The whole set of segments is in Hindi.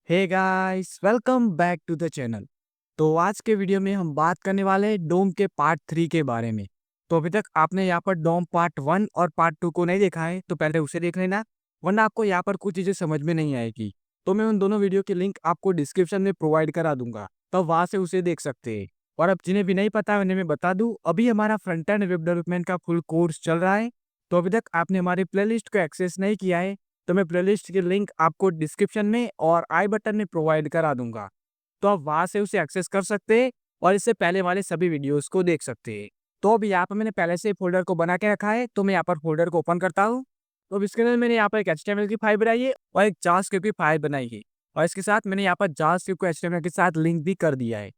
Hey guys, welcome back to the channel. तो आज के वीडियो में हम बात करने वाले हैं डोम के पार्ट 3 के बारे में। तो अभी तक आपने यहाँ पर डोम पार्ट 1 और पार्ट 2 को नहीं देखा है तो पहले उसे देख लेना, वरना आपको यहाँ पर कुछ चीज़ें समझ में नहीं आएगी। तो मैं उन दोनों वीडियो की लिंक आपको डिस्क्रिप्शन में प्रोवाइड करा दूंगा, तो वहाँ से उसे देख सकते हैं। और अब जिन्हें भी नहीं पता उन्हें मैं बता दूं, अभी हमारा फ्रंट एंड वेब डेवलपमेंट का फुल कोर्स चल रहा है। तो अभी तक आपने हमारी प्लेलिस्ट को एक्सेस नहीं किया है तो मैं प्लेलिस्ट की लिंक आपको डिस्क्रिप्शन में और आई बटन में प्रोवाइड करा दूंगा, तो आप वहां से उसे एक्सेस कर सकते हैं और इससे पहले वाले सभी वीडियोस को देख सकते हैं। तो अभी यहाँ पर मैंने पहले से फोल्डर को बना के रखा है, तो मैं यहाँ पर फोल्डर को ओपन करता हूँ। तो अब इसके अंदर मैंने यहाँ पर एक HTML की फाइल बनाई है और एक जावास्क्रिप्ट की फाइल बनाई है, और इसके साथ मैंने यहाँ पर जावास्क्रिप्ट को HTML के साथ लिंक भी कर दिया है।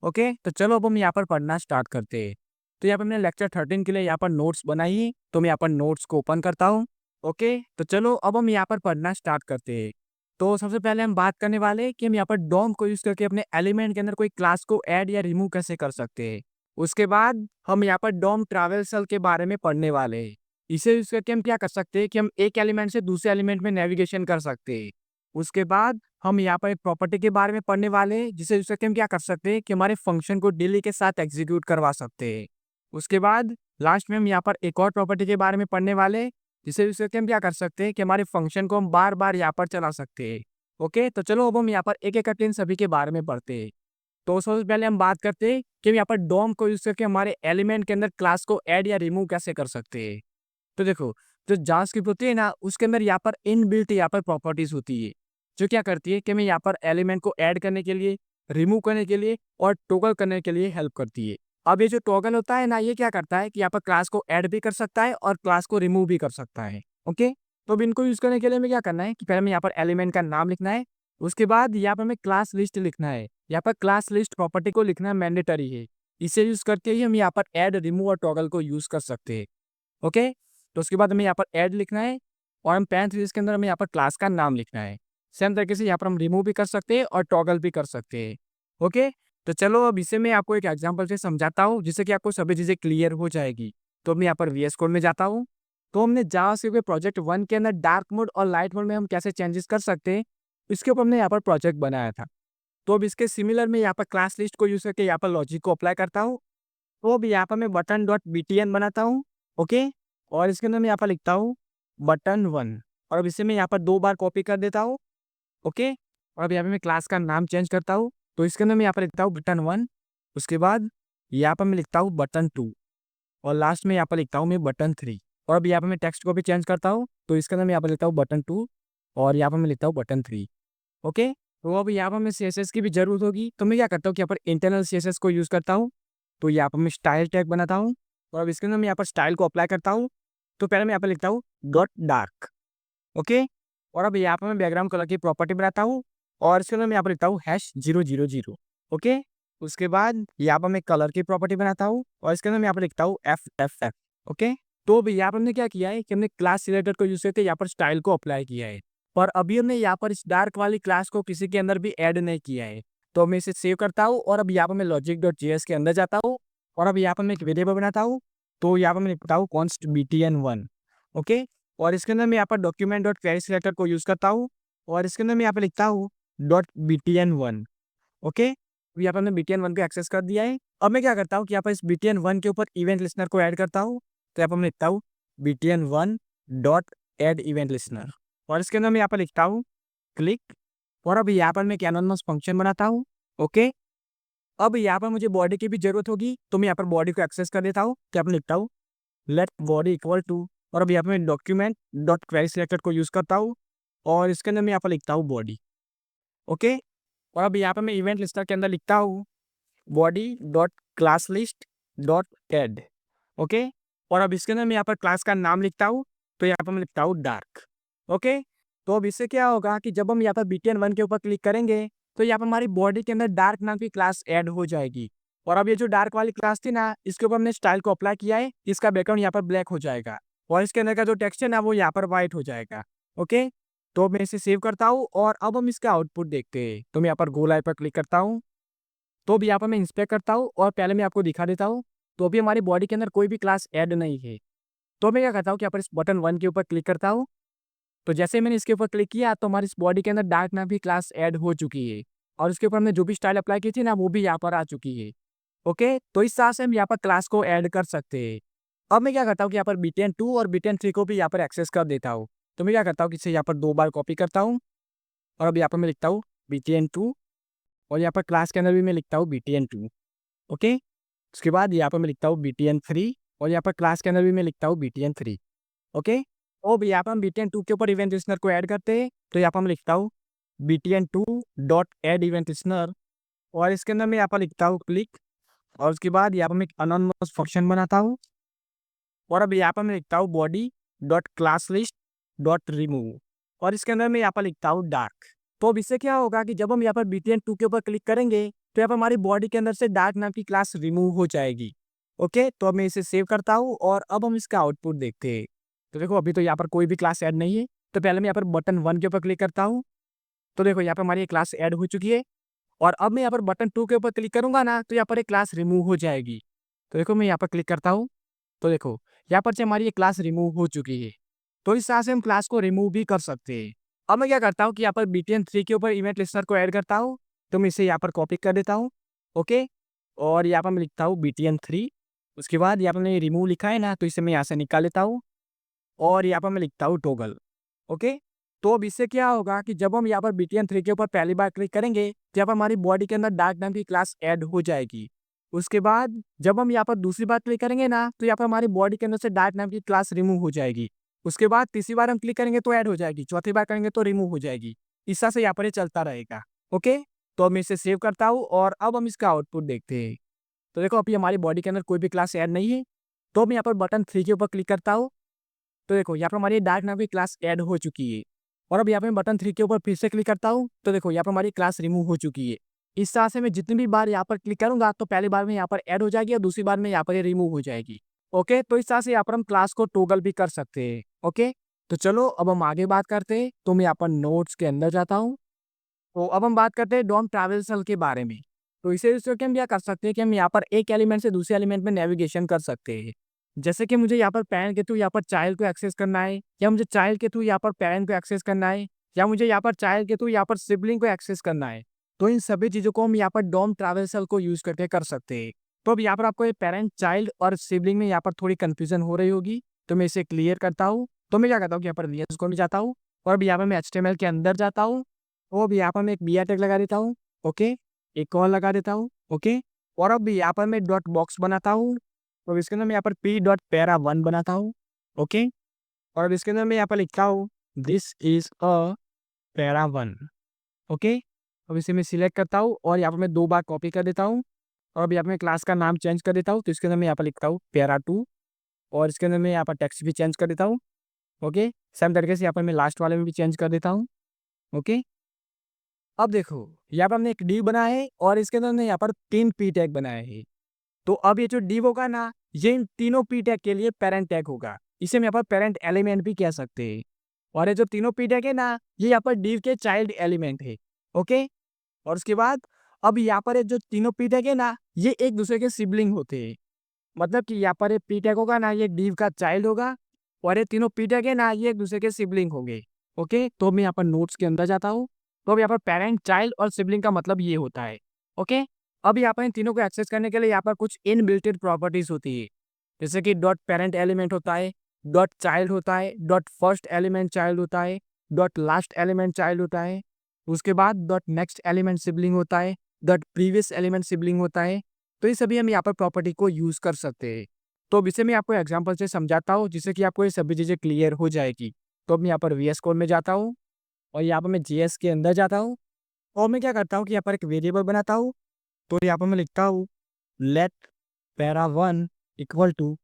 ओके, तो चलो अब हम यहाँ पर पढ़ना स्टार्ट करते हैं। तो यहाँ पर मैंने लेक्चर 13 के लिए यहाँ पर नोट्स बनाई है, तो मैं यहाँ पर नोट्स को ओपन करता हूँ। ओके, तो चलो अब हम यहाँ पर पढ़ना स्टार्ट करते हैं। तो सबसे पहले हम बात करने वाले हैं कि हम यहाँ पर डॉम को यूज करके अपने एलिमेंट के अंदर कोई क्लास को ऐड या रिमूव कैसे कर सकते हैं। उसके बाद हम यहाँ पर डॉम ट्रैवर्सल के बारे में पढ़ने वाले हैं। इसे यूज करके हम क्या कर सकते हैं कि हम एक एलिमेंट से दूसरे एलिमेंट में नेविगेशन कर सकते हैं। उसके बाद हम यहाँ पर एक प्रॉपर्टी के बारे में पढ़ने वाले हैं, जिसे यूज करके हम क्या कर सकते हैं कि हमारे फंक्शन को डिली के साथ एग्जीक्यूट करवा सकते हैं। उसके बाद लास्ट में हम यहाँ पर एक और प्रॉपर्टी के बारे में पढ़ने वाले हैं, जिसे यूज करके हम क्या कर सकते हैं कि हमारे फंक्शन को हम बार बार यहाँ पर चला सकते हैं। ओके, तो चलो अब हम यहाँ पर एक एक करके इन सभी के बारे में पढ़ते हैं। तो सबसे पहले हम बात करते हैं कि हम यहाँ पर डॉम को यूज करके हमारे एलिमेंट के अंदर क्लास को ऐड या रिमूव कैसे कर सकते हैं। तो देखो, जो जावास्क्रिप्ट होती है ना, उसके अंदर यहाँ पर इनबिल्ट यहाँ पर प्रॉपर्टीज होती है, जो क्या करती है कि हमें यहाँ पर एलिमेंट को ऐड करने के लिए, रिमूव करने के लिए और टॉगल करने के लिए हेल्प करती है। अब ये जो टॉगल होता है ना, ये क्या करता है कि यहाँ पर क्लास को ऐड भी कर सकता है और क्लास को रिमूव भी कर सकता है। ओके, तो अब इनको यूज करने के लिए हमें क्या करना है कि पहले हमें यहाँ पर एलिमेंट का नाम लिखना है। उसके बाद यहाँ पर हमें क्लास लिस्ट लिखना है। यहाँ पर क्लास लिस्ट प्रॉपर्टी को लिखना मैंडेटरी है। इसे यूज करके ही हम यहाँ पर ऐड, रिमूव और टॉगल को यूज कर सकते हैं। ओके, तो उसके बाद हमें यहाँ पर ऐड लिखना है और हम पैरेंथेसिस के अंदर हमें यहाँ पर क्लास का नाम लिखना है। सेम तरीके से यहाँ पर हम रिमूव भी कर सकते हैं और टॉगल भी कर सकते हैं। ओके, तो चलो अब इसे मैं आपको एक एग्जांपल से समझाता हूँ, जिससे कि आपको सभी चीज़ें क्लियर हो जाएगी। तो मैं यहाँ पर VS कोड में जाता हूँ। तो हमने जावास्क्रिप्ट के प्रोजेक्ट 1 के अंदर डार्क मोड और लाइट मोड में हम कैसे चेंजेस कर सकते हैं, इसके ऊपर हमने यहाँ पर प्रोजेक्ट बनाया था। तो अब इसके सिमिलर में यहाँ पर क्लास लिस्ट को यूज करके यहाँ पर लॉजिक को अप्लाई करता हूँ। तो अब यहाँ पर मैं बटन डॉट BTN बनाता हूँ। ओके, और इसके अंदर मैं यहाँ पर लिखता हूँ button1, और अब इसे मैं यहाँ पर 2 बार कॉपी कर देता हूँ। ओके, और अब यहाँ पे मैं क्लास का नाम चेंज करता हूँ। तो इसके अंदर मैं यहाँ पर लिखता हूँ button1। उसके बाद यहाँ पर मैं लिखता हूँ button2 और लास्ट में यहाँ पर लिखता हूँ मैं button3। और अब यहाँ पर मैं टेक्स्ट को भी चेंज करता हूँ, तो इसके अंदर मैं यहाँ पर लिखता हूँ button2 और यहाँ पर मैं लिखता हूँ button3। ओके, तो अब यहाँ पर मैं CSS की भी जरूरत होगी, तो मैं क्या करता हूँ कि यहाँ पर इंटरनल CSS को यूज़ करता हूँ। तो यहाँ पर मैं स्टाइल टैग बनाता हूँ और अब इसके अंदर मैं यहाँ पर स्टाइल को अप्लाई करता हूँ। तो पहले मैं यहाँ पर लिखता हूँ डॉट डार्क। ओके, और अब यहाँ पर मैं बैकग्राउंड कलर की प्रॉपर्टी बनाता हूँ और इसके अंदर मैं यहाँ पर लिखता हूँ #000। ओके, उसके बाद यहाँ पर मैं कलर की प्रॉपर्टी बनाता हूँ और इसके अंदर मैं यहाँ पर लिखता हूँ FFF। ओके, तो अब यहाँ पर हमने क्या किया है कि हमने क्लास सिलेक्टर को यूज करके यहाँ पर स्टाइल को अप्लाई किया है, पर अभी हमने यहाँ पर इस डार्क वाली क्लास को किसी के अंदर भी ऐड नहीं किया है। तो मैं इसे सेव करता हूँ और अब यहाँ पर मैं logic.js के अंदर जाता हूँ और अब यहाँ पर मैं एक वेरिएबल बनाता हूँ। तो यहाँ पर मैं लिखता हूँ const btn1। ओके, और इसके अंदर मैं यहाँ पर डॉक्यूमेंट डॉट क्वेरी सिलेक्टर को यूज करता हूँ और इसके अंदर मैं यहाँ पर लिखता हूँ .btn1। ओके, तो यहाँ पर हमने btn1 को एक्सेस कर दिया है। अब मैं क्या करता हूँ कि यहाँ पर इस btn1 के ऊपर इवेंट लिस्नर को ऐड करता हूँ। तो यहाँ पर मैं लिखता हूँ btn1 dot add event listener और इसके अंदर मैं यहाँ पर लिखता हूँ क्लिक, और अब यहाँ पर मैं एक एनोनिमस फंक्शन बनाता हूँ। ओके, अब यहाँ पर मुझे बॉडी की भी जरूरत होगी, तो मैं यहाँ पर बॉडी को एक्सेस कर देता हूँ। तो यहाँ पर लिखता हूँ लेट बॉडी इक्वल टू, और अब यहाँ पर मैं डॉक्यूमेंट डॉट क्वेरी सिलेक्टर को यूज करता हूँ और इसके अंदर मैं यहाँ पर लिखता हूँ बॉडी। ओके, और अब यहाँ पर मैं इवेंट लिस्टर के अंदर लिखता हूँ body dot class list dot add. Okay, और अब इसके अंदर मैं यहाँ पर क्लास का नाम लिखता हूँ। तो यहाँ पर मैं लिखता हूँ डार्क। ओके, तो अब इससे क्या होगा कि जब हम यहाँ पर btn1 के ऊपर क्लिक करेंगे तो यहाँ पर हमारी बॉडी के अंदर डार्क नाम की क्लास ऐड हो जाएगी। और अब ये जो डार्क वाली क्लास थी ना, इसके ऊपर हमने स्टाइल को अप्लाई किया है, इसका बैकग्राउंड यहाँ पर ब्लैक हो जाएगा और इसके अंदर का जो टेक्स्ट है ना, वो यहाँ पर व्हाइट हो जाएगा। ओके, तो मैं इसे सेव करता हूँ और अब हम इसका आउटपुट देखते हैं। तो मैं यहाँ पर गो लाइव पर क्लिक करता हूँ। तो अभी यहाँ पर मैं इंस्पेक्ट करता हूँ और पहले मैं आपको दिखा देता हूँ। तो अभी हमारी बॉडी के अंदर कोई भी क्लास ऐड नहीं है। तो मैं क्या करता हूँ कि यहाँ पर इस बटन 1 के ऊपर क्लिक करता हूँ। तो जैसे मैंने इसके ऊपर क्लिक किया तो हमारी इस बॉडी के अंदर डार्क नाम की क्लास ऐड हो चुकी है और उसके ऊपर हमने जो भी स्टाइल अप्लाई की थी ना वो भी यहाँ पर आ चुकी है। ओके, तो इस तरह से हम यहाँ पर क्लास को ऐड कर सकते हैं। अब मैं क्या करता हूँ कि यहाँ पर btn2 और btn3 को भी यहाँ पर एक्सेस कर देता हूँ। तो मैं क्या करता हूँ कि इसे यहाँ पर 2 बार कॉपी करता हूँ और अब यहाँ पर मैं लिखता हूँ btn2 और यहाँ पर क्लास के अंदर भी मैं लिखता हूँ btn2। ओके, उसके बाद यहाँ पर मैं लिखता हूँ btn3 और यहाँ पर क्लास के अंदर भी मैं लिखता हूँ btn3। ओके, अब यहाँ पर हम btn2 के ऊपर इवेंट लिस्नर को ऐड करते हैं। तो यहाँ पर मैं लिखता हूँ btn2 dot add event listener और इसके अंदर मैं यहाँ पर लिखता हूँ क्लिक और उसके बाद यहाँ पर मैं एक अनोनिमस फंक्शन बनाता हूँ और अब यहाँ पर मैं लिखता हूँ body dot class list dot remove और इसके अंदर मैं यहाँ पर लिखता हूँ डार्क। तो अब इससे क्या होगा कि जब हम यहाँ पर btn2 के ऊपर क्लिक करेंगे तो यहाँ पर हमारी बॉडी के अंदर से डार्क नाम की क्लास रिमूव हो जाएगी। ओके, तो अब मैं इसे सेव करता हूँ और अब हम इसका आउटपुट देखते हैं। तो देखो अभी तो यहाँ पर कोई भी क्लास ऐड नहीं है। तो पहले मैं यहाँ पर बटन 1 के ऊपर क्लिक करता हूँ। तो देखो यहाँ पर हमारी एक क्लास ऐड हो चुकी है और अब मैं यहाँ पर बटन 2 के ऊपर क्लिक करूंगा ना तो यहाँ पर एक क्लास रिमूव हो जाएगी। तो देखो मैं यहाँ पर क्लिक करता हूँ तो देखो यहाँ पर से हमारी ये क्लास रिमूव हो चुकी है। तो इस तरह से हम क्लास को रिमूव भी कर सकते हैं। अब मैं क्या करता हूँ कि यहाँ पर btn3 के ऊपर इवेंट लिस्नर को ऐड करता हूँ। तो मैं इसे यहाँ पर कॉपी कर देता हूँ। ओके, और यहाँ पर मैं लिखता हूँ btn3। उसके बाद यहाँ पर मैंने रिमूव लिखा है ना तो इसे मैं यहाँ से निकाल लेता हूँ और यहाँ पर मैं लिखता हूँ टॉगल। ओके, तो अब इससे क्या होगा कि जब हम यहाँ पर btn3 के ऊपर पहली बार क्लिक करेंगे तो यहाँ पर हमारी बॉडी के अंदर डार्क नाम की क्लास ऐड हो जाएगी। उसके बाद जब हम यहाँ पर दूसरी बार क्लिक करेंगे ना तो यहाँ पर हमारी बॉडी के अंदर से डार्क नाम की क्लास रिमूव हो जाएगी। उसके बाद तीसरी बार हम क्लिक करेंगे तो ऐड हो जाएगी, चौथी बार करेंगे तो रिमूव हो जाएगी। इस तरह से यहाँ पर ये चलता रहेगा। ओके, तो अब मैं इसे सेव करता हूँ और अब हम इसका आउटपुट देखते हैं। तो देखो अभी हमारी बॉडी के अंदर कोई भी क्लास ऐड नहीं है। तो मैं यहाँ पर बटन 3 के ऊपर क्लिक करता हूँ। तो देखो यहाँ पर हमारी डार्क नाम की क्लास ऐड हो चुकी है और अब यहाँ पे बटन 3 के ऊपर फिर से क्लिक करता हूँ। तो देखो यहाँ पर हमारी क्लास रिमूव हो चुकी है। इस तरह से मैं जितनी भी बार यहाँ पर क्लिक करूंगा तो पहली बार में यहाँ पर ऐड हो जाएगी और दूसरी बार में यहाँ पर ये रिमूव हो जाएगी। ओके, तो इस तरह से यहाँ पर हम क्लास को टॉगल भी कर सकते हैं। ओके, तो चलो अब हम आगे बात करते हैं। तो मैं यहाँ पर नोट्स के अंदर जाता हूँ। तो अब हम बात करते हैं डॉम ट्रैवल्सल के बारे में। तो इसे यूज करके हम क्या कर सकते हैं कि हम यहाँ पर एक एलिमेंट से दूसरे एलिमेंट में नेविगेशन कर सकते हैं। जैसे कि मुझे यहाँ पर पेरेंट के थ्रू यहाँ पर चाइल्ड को एक्सेस करना है या मुझे चाइल्ड के थ्रू यहाँ पर पेरेंट को एक्सेस करना है या मुझे यहाँ पर चाइल्ड के थ्रू यहाँ पर सिबलिंग को एक्सेस करना है। तो इन सभी चीज़ों को हम यहाँ पर डॉम ट्रैवल्सल को यूज करके कर सकते हैं। तो अब यहाँ पर आपको ये पेरेंट चाइल्ड और सिबलिंग में यहाँ पर थोड़ी कंफ्यूजन हो रही होगी। तो मैं इसे क्लियर करता हूँ। तो मैं क्या करता हूँ कि यहाँ पर VS कोड में जाता हूँ और अब यहाँ पर मैं HTML के अंदर जाता हूँ। तो अब यहाँ पर मैं एक BR टैग लगा देता हूँ। ओके, एक और लगा देता हूँ। ओके, और अब यहाँ पर मैं डॉट बॉक्स बनाता हूँ। तो इसके अंदर मैं यहाँ पर p.para1 बनाता हूँ। ओके, और अब इसके अंदर मैं यहाँ पर लिखता हूँ this is a para1। Okay, अब इसे मैं सिलेक्ट करता हूँ और यहाँ पर मैं 2 बार कॉपी कर देता हूँ और अब यहाँ पर मैं क्लास का नाम चेंज कर देता हूँ। तो इसके अंदर मैं यहाँ पर लिखता हूँ para2 और इसके अंदर मैं यहाँ पर टेक्स्ट भी चेंज कर देता हूँ। ओके, सेम तरीके से यहाँ पर मैं लास्ट वाले में भी चेंज कर देता हूँ। ओके, अब देखो यहाँ पर हमने एक div बनाया है और इसके अंदर हमने यहाँ पर 3 p टैग बनाए हैं। तो अब ये जो div होगा ना ये इन तीनों p टैग के लिए पेरेंट टैग होगा। इसे हम यहाँ पर पेरेंट एलिमेंट भी कह सकते हैं। और ये जो तीनों p टैग है ना ये यहाँ पर div के चाइल्ड एलिमेंट है। ओके, और उसके बाद अब यहाँ पर ये जो तीनों p टैग है ना ये एक दूसरे के सिबलिंग होते हैं। मतलब कि यहाँ पर p टैग होगा ना ये div का चाइल्ड होगा और ये तीनों p टैग है ना ये एक दूसरे के सिबलिंग होंगे। ओके, तो मैं यहाँ पर नोट्स के अंदर जाता हूँ। तो अब यहाँ पर पेरेंट चाइल्ड और सिबलिंग का मतलब ये होता है। ओके, अब यहाँ पर इन तीनों को एक्सेस करने के लिए यहाँ पर कुछ इनबिल्टेड प्रॉपर्टीज होती है। जैसे कि डॉट पेरेंट एलिमेंट होता है, डॉट चाइल्ड होता है, डॉट फर्स्ट एलिमेंट चाइल्ड होता है, डॉट लास्ट एलिमेंट चाइल्ड होता है, उसके बाद डॉट नेक्स्ट एलिमेंट सिबलिंग होता है, डॉट प्रीवियस एलिमेंट सिबलिंग होता है। तो ये सभी हम यहाँ पर प्रॉपर्टी को यूज कर सकते हैं। तो अब इसे मैं आपको एग्जाम्पल से समझाता हूँ जिससे कि आपको ये सभी चीज़ें क्लियर हो जाएगी। तो अब मैं यहाँ पर VS कोड में जाता हूँ और यहाँ पर मैं JS के अंदर जाता हूँ और मैं क्या करता हूँ कि यहाँ पर एक वेरिएबल बनाता हूँ। तो यहाँ पर मैं लिखता हूँ लेट para1 इक्वल टू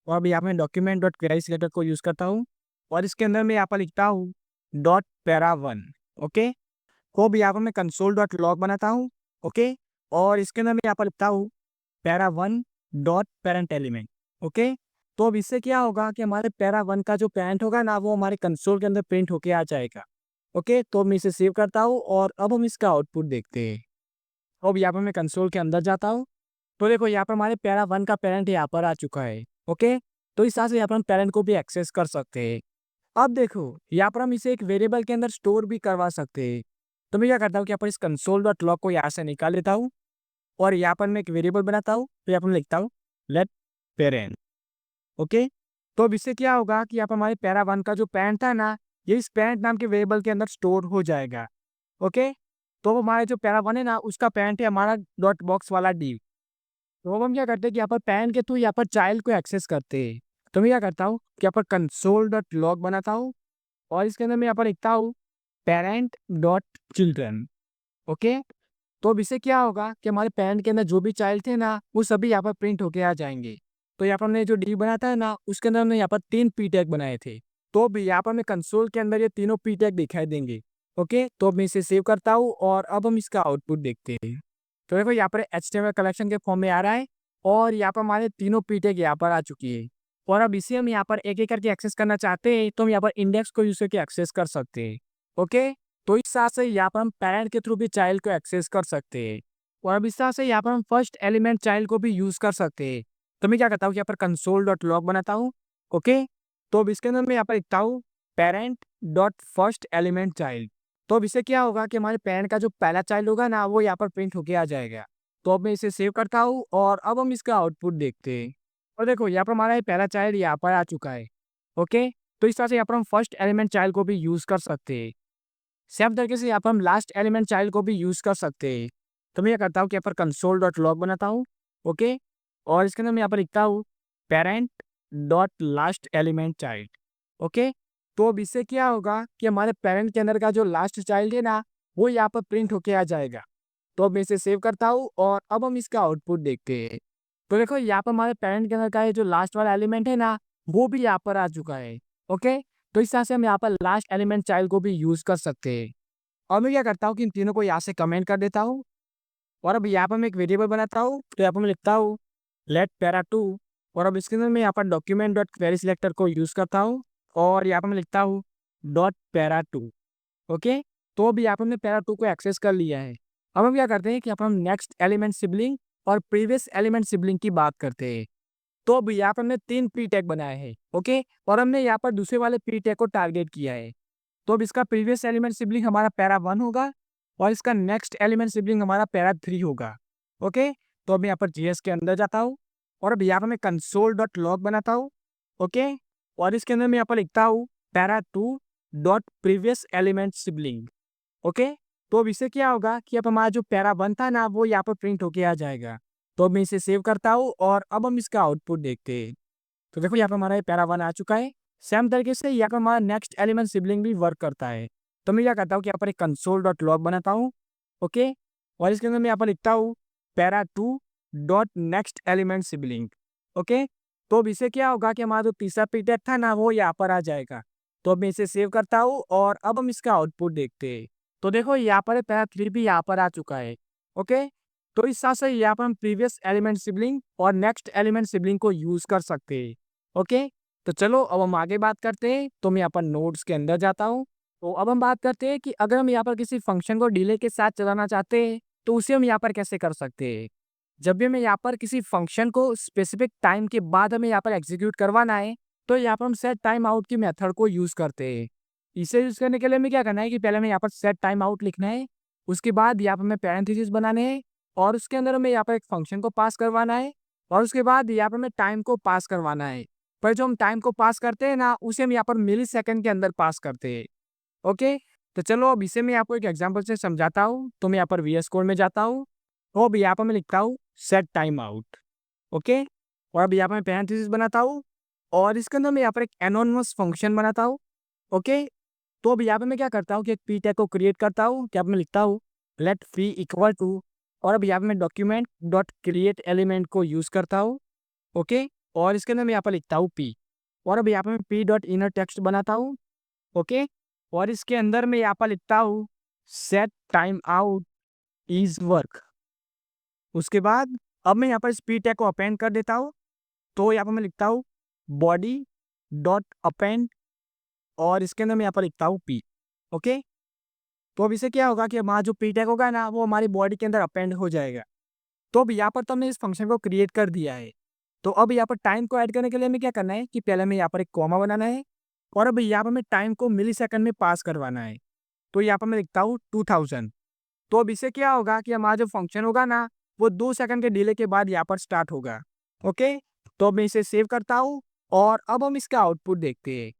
और अब यहाँ पर मैं डॉक्यूमेंट डॉट क्वेरी सिलेक्टर को यूज़ करता हूँ और इसके अंदर मैं यहाँ पर लिखता हूँ डॉट para1। ओके, तो अब यहाँ पर मैं कंसोल डॉट लॉग बनाता हूँ। ओके, और इसके अंदर मैं यहाँ पर लिखता हूँ para1 dot parent element. Okay, तो अब इससे क्या होगा कि हमारे para1 का जो पेरेंट होगा ना वो हमारे कंसोल के अंदर प्रिंट होके आ जाएगा। ओके, तो मैं इसे सेव करता हूँ और अब हम इसका आउटपुट देखते हैं। अब यहाँ पर मैं कंसोल के अंदर जाता हूँ। तो देखो यहाँ पर हमारे para1 का पेरेंट यहाँ पर आ चुका है। ओके, तो इस तरह से यहाँ पर हम पेरेंट को भी एक्सेस कर सकते हैं। अब देखो यहाँ पर हम इसे एक वेरिएबल के अंदर स्टोर भी करवा सकते हैं। तो मैं क्या करता हूँ कि यहाँ पर इस कंसोल डॉट लॉग को यहाँ से निकाल लेता हूँ और यहाँ पर मैं एक वेरिएबल बनाता हूँ। तो यहाँ पर मैं लिखता हूँ लेट पेरेंट। ओके, तो अब इससे क्या होगा कि यहाँ पर हमारे पैरा वन का जो पैरेंट था ना, ये इस पैरेंट नाम के वेरिएबल के अंदर स्टोर हो जाएगा। ओके, तो वो हमारे जो पैरा वन है ना, उसका पैरेंट है हमारा डॉट बॉक्स वाला डी। तो अब हम क्या करते हैं कि यहाँ पर पैरेंट के थ्रू यहाँ पर चाइल्ड को एक्सेस करते हैं। तो मैं क्या करता हूँ कि यहाँ पर कंसोल डॉट लॉग बनाता हूँ और इसके अंदर मैं यहाँ पर लिखता हूँ पेरेंट डॉट चिल्ड्रन। ओके, तो अब इससे क्या होगा कि हमारे पैरेंट के अंदर जो भी चाइल्ड थे ना, वो सभी यहाँ पर प्रिंट होके आ जाएंगे। तो यहाँ पर हमने जो डी बनाया था ना, उसके अंदर हमने यहाँ पर 3 पी टैग बनाए थे। तो अब यहाँ पर हमें कंसोल के अंदर ये तीनों पी टैग दिखाई देंगे। ओके, तो अब मैं इसे सेव करता हूँ और अब हम इसका आउटपुट देखते हैं। तो देखो यहाँ पर HTML कलेक्शन के फॉर्म में आ रहा है और यहाँ पर हमारे तीनों पी टैग यहाँ पर आ चुकी है। और अब इसे हम यहाँ पर एक एक करके एक्सेस करना चाहते हैं, तो हम यहाँ पर इंडेक्स को यूज करके एक्सेस कर सकते हैं। ओके, तो इस तरह से यहाँ पर हम पेरेंट के थ्रू भी चाइल्ड को एक्सेस कर सकते हैं। और अब इस तरह से यहाँ पर हम फर्स्ट एलिमेंट चाइल्ड को भी यूज कर सकते हैं। तो मैं क्या करता हूँ कि यहाँ पर कंसोल डॉट लॉग बनाता हूँ। ओके, तो अब इसके अंदर मैं यहाँ पर लिखता हूँ parent dot first element child. तो अब इससे क्या होगा कि हमारे पेरेंट का जो पहला चाइल्ड होगा ना, वो यहाँ पर प्रिंट होके आ जाएगा। तो अब मैं इसे सेव करता हूँ और अब हम इसका आउटपुट देखते हैं। और देखो यहाँ पर हमारा ये पहला चाइल्ड यहाँ पर आ चुका है। ओके, तो इस तरह से यहाँ पर हम फर्स्ट एलिमेंट चाइल्ड को भी यूज कर सकते हैं। सेम तरीके से यहाँ पर हम लास्ट एलिमेंट चाइल्ड को भी यूज कर सकते हैं। तो मैं क्या करता हूँ कि यहाँ पर कंसोल डॉट लॉग बनाता हूँ। ओके, और इसके अंदर मैं यहाँ पर लिखता हूँ parent dot last element child. Okay, तो अब इससे क्या होगा कि हमारे पेरेंट के अंदर का जो लास्ट चाइल्ड है ना, वो यहाँ पर प्रिंट होके आ जाएगा। तो अब मैं इसे सेव करता हूँ और अब हम इसका आउटपुट देखते हैं। तो देखो यहाँ पर हमारे पेरेंट के अंदर का ये जो लास्ट वाला एलिमेंट है ना, वो भी यहाँ पर आ चुका है। ओके, तो इस तरह से हम यहाँ पर लास्ट एलिमेंट चाइल्ड को भी यूज कर सकते हैं। और मैं क्या करता हूँ कि इन तीनों को यहाँ से कमेंट कर देता हूँ और अब यहाँ पर मैं एक वेरिएबल बनाता हूँ। तो यहाँ पर मैं लिखता हूँ लेट पैरा टू और अब इसके अंदर मैं यहाँ पर डॉक्यूमेंट डॉट क्वेरी सिलेक्टर को यूज करता हूँ और यहाँ पर मैं लिखता हूँ डॉट पैरा टू। ओके, तो अभी यहाँ पर हमने पैरा टू को एक्सेस कर लिया है। अब हम क्या करते हैं कि यहाँ पर हम नेक्स्ट एलिमेंट सिबलिंग और प्रीवियस एलिमेंट सिबलिंग की बात करते हैं। तो अब यहाँ पर हमने 3 पी टैग बनाए हैं। ओके, और हमने यहाँ पर दूसरे वाले पी टैग को टारगेट किया है। तो अब इसका प्रीवियस एलिमेंट सिबलिंग हमारा पैरा 1 होगा और इसका नेक्स्ट एलिमेंट सिबलिंग हमारा पैरा 3 होगा। ओके, तो अब यहाँ पर जीएस के अंदर जाता हूँ और अब यहाँ पर मैं कंसोल डॉट लॉग बनाता हूँ। ओके, और इसके अंदर मैं यहाँ पर लिखता हूँ para 2 dot previous element sibling. Okay, तो अब इससे क्या होगा कि अब हमारा जो पैरा 1 था ना, वो यहाँ पर प्रिंट होके आ जाएगा। तो अब मैं इसे सेव करता हूँ और अब हम इसका आउटपुट देखते हैं। तो देखो यहाँ पर हमारा ये पैरा 1 आ चुका है। सेम तरीके से यहाँ पर हमारा नेक्स्ट एलिमेंट सिबलिंग भी वर्क करता है। तो मैं क्या करता हूँ कि यहाँ पर एक कंसोल डॉट लॉग बनाता हूँ। ओके, और इसके अंदर मैं यहाँ पर लिखता हूँ para 2 dot next element sibling. Okay, तो अब इससे क्या होगा कि हमारा जो तीसरा पीटेक था ना, वो यहाँ पर आ जाएगा। तो अब मैं इसे सेव करता हूँ और अब हम इसका आउटपुट देखते हैं। तो देखो यहाँ पर पैरा 3 भी यहाँ पर आ चुका है। ओके, तो इस साथ से यहाँ पर हम प्रीवियस एलिमेंट सिबलिंग और नेक्स्ट एलिमेंट सिबलिंग को यूज कर सकते हैं। ओके, तो चलो अब हम आगे बात करते हैं। तो मैं यहाँ पर नोड्स के अंदर जाता हूँ। तो अब हम बात करते हैं कि अगर हम यहाँ पर किसी फंक्शन को डिले के साथ चलाना चाहते हैं, तो उसे हम यहाँ पर कैसे कर सकते हैं। जब भी हमें यहाँ पर किसी फंक्शन को स्पेसिफिक टाइम के बाद हमें यहाँ पर एग्जीक्यूट करवाना है, तो यहाँ पर हम सेट टाइम आउट की मेथड को यूज करते हैं। इसे यूज करने के लिए हमें क्या करना है कि पहले हमें यहाँ पर सेट टाइम आउट लिखना है। उसके बाद यहाँ पर हमें पैरेंथेसिस बनाने हैं और उसके अंदर हमें यहाँ पर एक फंक्शन को पास करवाना है और उसके बाद यहाँ पर हमें टाइम को पास करवाना है। पर जो हम टाइम को पास करते हैं ना, उसे हम यहाँ पर मिली सेकेंड के अंदर पास करते हैं। ओके, तो चलो अब इसे मैं आपको एक एग्जांपल से समझाता हूँ। तो मैं यहाँ पर VS कोड में जाता हूँ और अब यहाँ पर मैं लिखता हूँ सेट टाइम आउट। ओके, और अब यहाँ पर मैं पैरेंथेसिस बनाता हूँ और इसके अंदर मैं यहाँ पर एक एनोनिमस फंक्शन बनाता हूँ। ओके, तो अब यहाँ पे मैं क्या करता हूँ कि एक पी टैग को क्रिएट करता हूँ। क्या मैं लिखता हूँ लेट फ्री इक्वल टू और अब यहाँ पे मैं डॉक्यूमेंट डॉट क्रिएट एलिमेंट को यूज करता हूँ। ओके, और इसके अंदर मैं यहाँ पर लिखता हूँ पी और अब यहाँ पे मैं पी डॉट इनर टेक्स्ट बनाता हूँ। ओके, और इसके अंदर मैं यहाँ पर लिखता हूँ set time out is work. उसके बाद अब मैं यहाँ पर इस पी टैग को अपेंड कर देता हूँ। तो यहाँ पर मैं लिखता हूँ बॉडी डॉट अपेंड और इसके अंदर मैं यहाँ पर लिखता हूँ पी। ओके, तो अब इससे क्या होगा कि हमारा जो पी टैग होगा ना, वो हमारी बॉडी के अंदर अपेंड हो जाएगा। तो अब यहाँ पर तो हमने इस फंक्शन को क्रिएट कर दिया है। तो अब यहाँ पर टाइम को ऐड करने के लिए हमें क्या करना है कि पहले हमें यहाँ पर एक कॉमा बनाना है और अब यहाँ पर हमें टाइम को मिलीसेकंड में पास करवाना है। तो यहाँ पर मैं लिखता हूँ 2000। तो अब इससे क्या होगा कि हमारा जो फंक्शन होगा ना, वो 2 सेकंड के डिले के बाद यहाँ पर स्टार्ट होगा। ओके? तो अब मैं इसे सेव करता हूँ और अब हम इसका आउटपुट देखते हैं।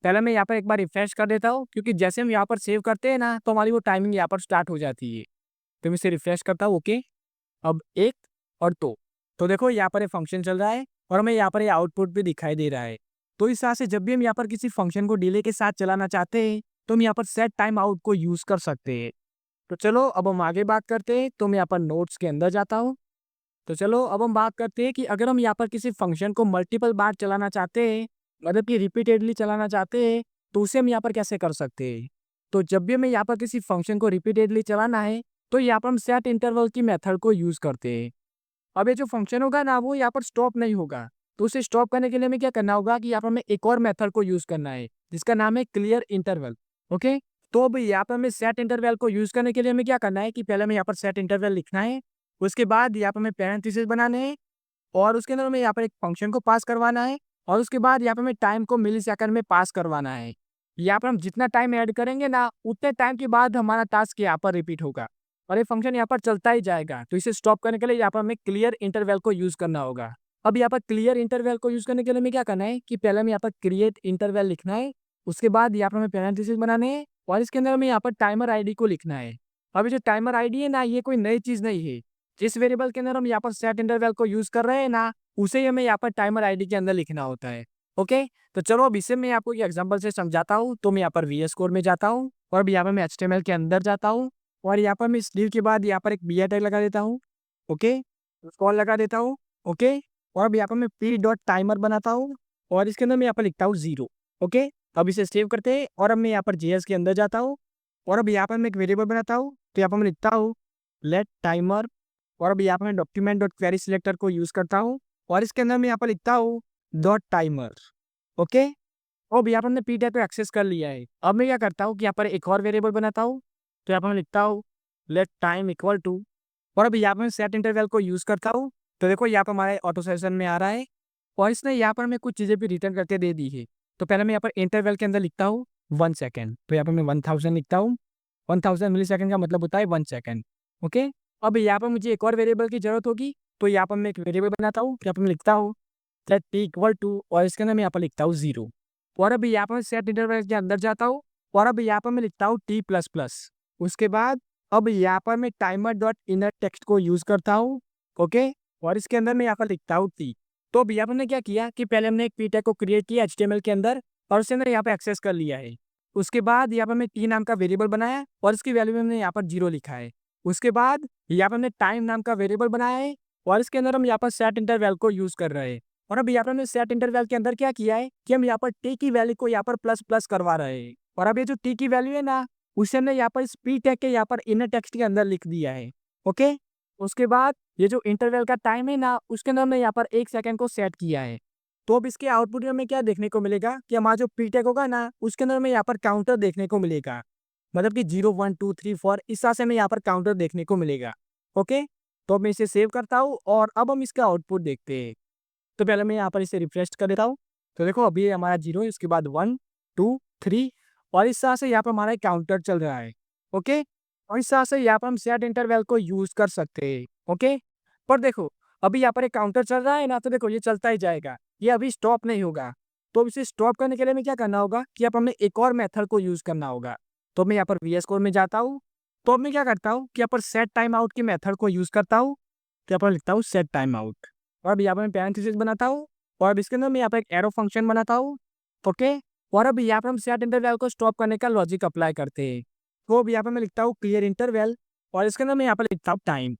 पहले मैं यहाँ पर एक बार रिफ्रेश कर देता हूँ, क्योंकि जैसे हम यहाँ पर सेव करते हैं ना, तो हमारी वो टाइमिंग यहाँ पर स्टार्ट हो जाती है। तो मैं इसे रिफ्रेश करता हूँ। ओके? अब 1 और 2। तो देखो यहाँ पर ये फंक्शन चल रहा है और हमें यहाँ पर ये आउटपुट भी दिखाई दे रहा है। तो इस तरह से जब भी हम यहाँ पर किसी फंक्शन को डिले के साथ चलाना चाहते हैं, तो हम यहाँ पर सेट टाइम आउट को यूज़ कर सकते हैं। तो चलो अब हम आगे बात करते हैं। तो मैं यहाँ पर नोट्स के अंदर जाता हूँ। तो चलो अब हम बात करते हैं कि अगर हम यहाँ पर किसी फंक्शन को मल्टीपल बार चलाना चाहते हैं, मतलब कि रिपीटेडली चलाना चाहते हैं, तो उसे हम यहाँ पर कैसे कर सकते हैं। तो जब भी हमें यहाँ पर किसी फंक्शन को रिपीटेडली चलाना है, तो यहाँ पर हम सेट इंटरवल की मेथड को यूज़ करते हैं। अब ये जो फंक्शन होगा ना, वो यहाँ पर स्टॉप नहीं होगा। तो उसे स्टॉप करने के लिए हमें क्या करना होगा कि यहाँ पर हमें एक और मेथड को यूज़ करना है, जिसका नाम है क्लियर इंटरवल। ओके? तो अब यहाँ पर हमें सेट इंटरवल को यूज़ करने के लिए हमें क्या करना है कि पहले हमें यहाँ पर सेट इंटरवल लिखना है। उसके बाद यहाँ पर हमें पैरेंथेसिस बनाने हैं और उसके अंदर हमें यहाँ पर एक फंक्शन को पास करवाना है और उसके बाद यहाँ पर हमें टाइम को मिलीसेकंड में पास करवाना है। यहाँ पर हम जितना टाइम ऐड करेंगे ना, उतने टाइम के बाद हमारा टास्क यहाँ पर रिपीट होगा और ये फंक्शन यहाँ पर चलता ही जाएगा। तो इसे स्टॉप करने के लिए यहाँ पर हमें क्लियर इंटरवल को यूज़ करना होगा। अब यहाँ पर क्लियर इंटरवल को यूज़ करने के लिए हमें क्या करना है कि पहले हमें यहाँ पर क्रिएट इंटरवल लिखना है। उसके बाद यहाँ पर हमें पैरेंथेसिस बनाने हैं और इसके अंदर हमें यहाँ पर टाइमर आईडी को लिखना है। अब ये जो टाइमर आईडी है ना, ये कोई नई चीज़ नहीं है। जिस वेरिएबल के अंदर हम यहाँ पर सेट इंटरवल को यूज़ कर रहे हैं ना, उसे ही हमें यहाँ पर टाइमर आईडी के अंदर लिखना होता है। ओके? तो चलो अब इसे मैं आपको एक एग्जांपल से समझाता हूँ। तो मैं यहाँ पर वीएस कोड में जाता हूँ और अब यहाँ पर मैं एचटीएमएल के अंदर जाता हूँ और यहाँ पर मैं स्लीव के बाद यहाँ पर एक बीआर टैग लगा देता हूँ। ओके? कॉल लगा देता हूँ। ओके? और अब यहाँ पर मैं पी डॉट टाइमर बनाता हूँ और इसके अंदर मैं यहाँ पर लिखता हूँ 0। ओके? अब इसे सेव करते हैं और अब मैं यहाँ पर जेएस के अंदर जाता हूँ और अब यहाँ पर मैं एक वेरिएबल बनाता हूँ। तो यहाँ पर मैं लिखता हूँ लेट टाइमर और अब यहाँ पर मैं डॉक्यूमेंट डॉट क्वेरी सिलेक्टर को यूज़ करता हूँ और इसके अंदर मैं यहाँ पर लिखता हूँ डॉट टाइमर। ओके? अब यहाँ पर हमने पी टैग को एक्सेस कर लिया है। अब मैं क्या करता हूँ कि यहाँ पर एक और वेरिएबल बनाता हूँ। तो यहाँ पर मैं लिखता हूँ लेट टाइम इक्वल टू और अब यहाँ पर मैं सेट इंटरवल को यूज़ करता हूँ। तो देखो यहाँ पर हमारे ऑटो सेशन में आ रहा है और इसने यहाँ पर हमें कुछ चीज़ें भी रिटर्न करके दे दी है। तो पहले मैं यहाँ पर इंटरवल के अंदर लिखता हूँ 1 सेकेंड। तो यहाँ पर मैं 1000 लिखता हूँ। 1000 मिली सेकेंड का मतलब होता है 1 सेकेंड। ओके? अब यहाँ पर मुझे एक और वेरिएबल की जरूरत होगी। तो यहाँ पर मैं एक वेरिएबल बनाता हूँ। यहाँ पर मैं लिखता हूँ लेट टी इक्वल टू और इसके अंदर मैं यहाँ पर लिखता हूँ 0 और अब यहाँ पर मैं सेट इंटरवल के अंदर जाता हूँ और अब यहाँ पर मैं लिखता हूँ टी प्लस प्लस। उसके बाद अब यहाँ पर मैं टाइमर डॉट इनर टेक्स्ट को यूज़ करता हूँ। ओके? और इसके अंदर मैं यहाँ पर लिखता हूँ टी। तो अब यहाँ पर हमने क्या किया कि पहले हमने एक पी टैग को क्रिएट किया एचटीएमएल के अंदर और उसके अंदर यहाँ पर एक्सेस कर लिया है। उसके बाद यहाँ पर मैं टी नाम का वेरिएबल बनाया और इसकी वैल्यू में हमने यहाँ पर 0 लिखा है। उसके बाद यहाँ पर हमने टाइम नाम का वेरिएबल बनाया है और इसके अंदर हम यहाँ पर सेट इंटरवल को यूज़ कर रहे हैं। और अब यहाँ पर हमने सेट इंटरवल के अंदर क्या किया है कि हम यहाँ पर टी की वैल्यू को यहाँ पर प्लस प्लस करवा रहे हैं और अब ये जो टी की वैल्यू है ना, उसे हमने यहाँ पर इस पी टैग के यहाँ पर इनर टेक्स्ट के अंदर लिख दिया है। ओके? उसके बाद ये जो इंटरवल का टाइम है ना, उसके अंदर हमने यहाँ पर 1 सेकंड को सेट किया है। तो अब इसके आउटपुट में हमें क्या देखने को मिलेगा कि हमारा जो पी टैग होगा ना, उसके अंदर हमें यहाँ पर काउंटर देखने को मिलेगा। मतलब कि 0 1 2 3 4 इस तरह से हमें यहाँ पर काउंटर देखने को मिलेगा। ओके? तो अब मैं इसे सेव करता हूँ और अब हम इसका आउटपुट देखते हैं। तो पहले मैं यहाँ पर इसे रिफ्रेश कर देता हूँ। तो देखो अभी ये हमारा 0 है, उसके बाद 1 2 3 और इस तरह से यहाँ पर हमारा काउंटर चल रहा है। ओके? और इस तरह से यहाँ पर हम सेट इंटरवल को यूज़ कर सकते हैं। ओके? पर देखो अभी यहाँ पर एक काउंटर चल रहा है ना, तो देखो ये चलता ही जाएगा, ये अभी स्टॉप नहीं होगा। तो अब इसे स्टॉप करने के लिए हमें क्या करना होगा कि अब हमें एक और मेथड को यूज़ करना होगा। तो मैं यहाँ पर वीएस कोड में जाता हूँ। तो अब मैं क्या करता हूँ कि यहाँ पर सेट टाइम आउट की मेथड को यूज़ करता हूँ। तो यहाँ पर लिखता हूँ सेट टाइम आउट और अब यहाँ पर मैं पैरेंथेसिस बनाता हूँ और अब इसके अंदर मैं यहाँ पर एक एरो फंक्शन बनाता हूँ। ओके? और अब यहाँ पर हम सेट इंटरवल को स्टॉप करने का लॉजिक अप्लाई करते हैं। तो अब यहाँ पर मैं लिखता हूँ क्लियर इंटरवल और इसके अंदर मैं यहाँ पर लिखता हूँ टाइम।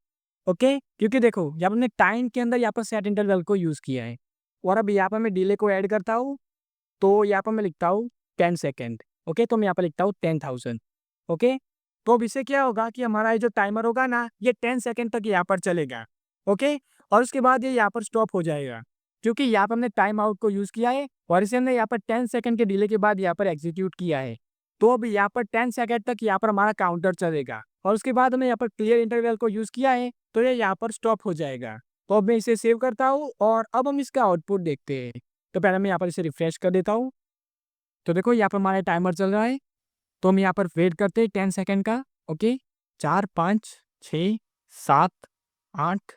ओके? क्योंकि देखो यहाँ पर हमने टाइम के अंदर यहाँ पर सेट इंटरवल को यूज़ किया है और अब यहाँ पर मैं डिले को ऐड करता हूँ। तो यहाँ पर मैं लिखता हूँ 10 सेकेंड। ओके? तो मैं यहाँ पर लिखता हूँ 10,000। ओके? तो अब इससे क्या होगा कि हमारा ये जो टाइमर होगा ना, ये 10 सेकेंड तक यहाँ पर चलेगा। ओके? और उसके बाद ये यहाँ पर स्टॉप हो जाएगा क्योंकि यहाँ पर हमने टाइम आउट को यूज़ किया है और इसे हमने यहाँ पर 10 सेकेंड के डिले के बाद यहाँ पर एग्जीक्यूट किया है। तो अब यहाँ पर 10 सेकेंड तक यहाँ पर हमारा काउंटर चलेगा और उसके बाद हमने यहाँ पर क्लियर इंटरवल को यूज़ किया है, तो ये यहाँ पर स्टॉप हो जाएगा। तो अब मैं इसे सेव करता हूँ और अब हम इसका आउटपुट देखते हैं। तो पहले मैं यहाँ पर इसे रिफ्रेश कर देता हूँ तो देखो यहाँ पर हमारा टाइमर चल रहा है, तो हम यहाँ पर वेट करते हैं 10 सेकंड का। ओके, 4, 5, 6, 7, 8,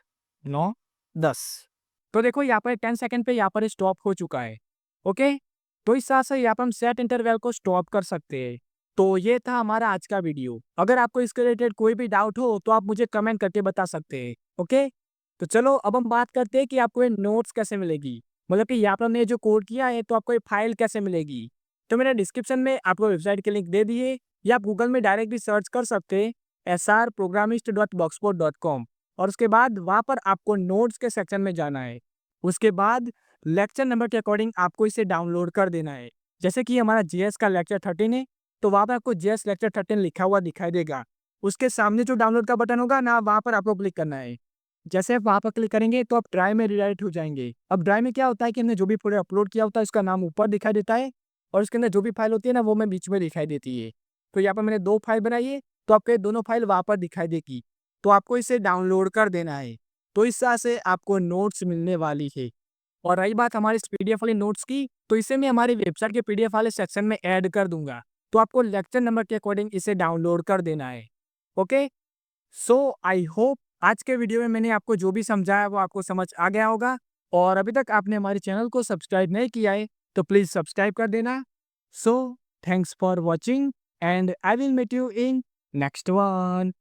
9, 10। तो देखो यहाँ पर 10 सेकंड पे यहाँ पर स्टॉप हो चुका है। ओके, तो इस हिसाब से यहाँ पर हम सेट इंटरवल को स्टॉप कर सकते हैं। तो ये था हमारा आज का वीडियो। अगर आपको इसके रिलेटेड कोई भी डाउट हो तो आप मुझे कमेंट करके बता सकते हैं। ओके, तो चलो अब हम बात करते हैं कि आपको ये नोट्स कैसे मिलेगी, मतलब कि यहाँ पर हमने जो कोड किया है तो आपको ये फाइल कैसे मिलेगी। तो मैंने डिस्क्रिप्शन में आपको वेबसाइट के लिंक दे दिए, या आप गूगल में डायरेक्ट भी सर्च कर सकते हैं srprogramist.blogspot.com, और उसके बाद वहाँ पर आपको नोट्स के सेक्शन में जाना है। उसके बाद लेक्चर नंबर के अकॉर्डिंग आपको इसे डाउनलोड कर देना है। जैसे कि हमारा जीएस का लेक्चर 13 है, तो वहाँ पर आपको जीएस लेक्चर 13 लिखा हुआ दिखाई देगा। उसके सामने जो डाउनलोड का बटन होगा ना, वहाँ पर आपको क्लिक करना है। जैसे आप वहाँ पर क्लिक करेंगे तो आप ड्राइव में रिडायरेक्ट हो जाएंगे। अब ड्राइव में क्या होता है कि हमने जो भी फोटो अपलोड किया होता है उसका नाम ऊपर दिखाई देता है, और उसके अंदर जो भी फाइल होती है ना वो में बीच में दिखाई देती है। तो यहाँ पर मैंने 2 फाइल बनाई है, तो आपको ये दोनों फाइल वहाँ पर दिखाई देगी। तो आपको इसे डाउनलोड कर देना है। तो इस तरह से आपको नोट्स मिलने वाली है। और रही बात हमारे इस पीडीएफ वाले नोट्स की, तो इसे मैं हमारी वेबसाइट के पीडीएफ वाले सेक्शन में ऐड कर दूंगा। तो आपको लेक्चर नंबर के अकॉर्डिंग इसे डाउनलोड कर देना है। ओके, सो आई होप आज के वीडियो में मैंने आपको जो भी समझाया वो आपको समझ आ गया होगा। और अभी तक आपने हमारे चैनल को सब्सक्राइब नहीं किया है तो प्लीज़ सब्सक्राइब कर देना। So thanks for watching and I will meet you in next one.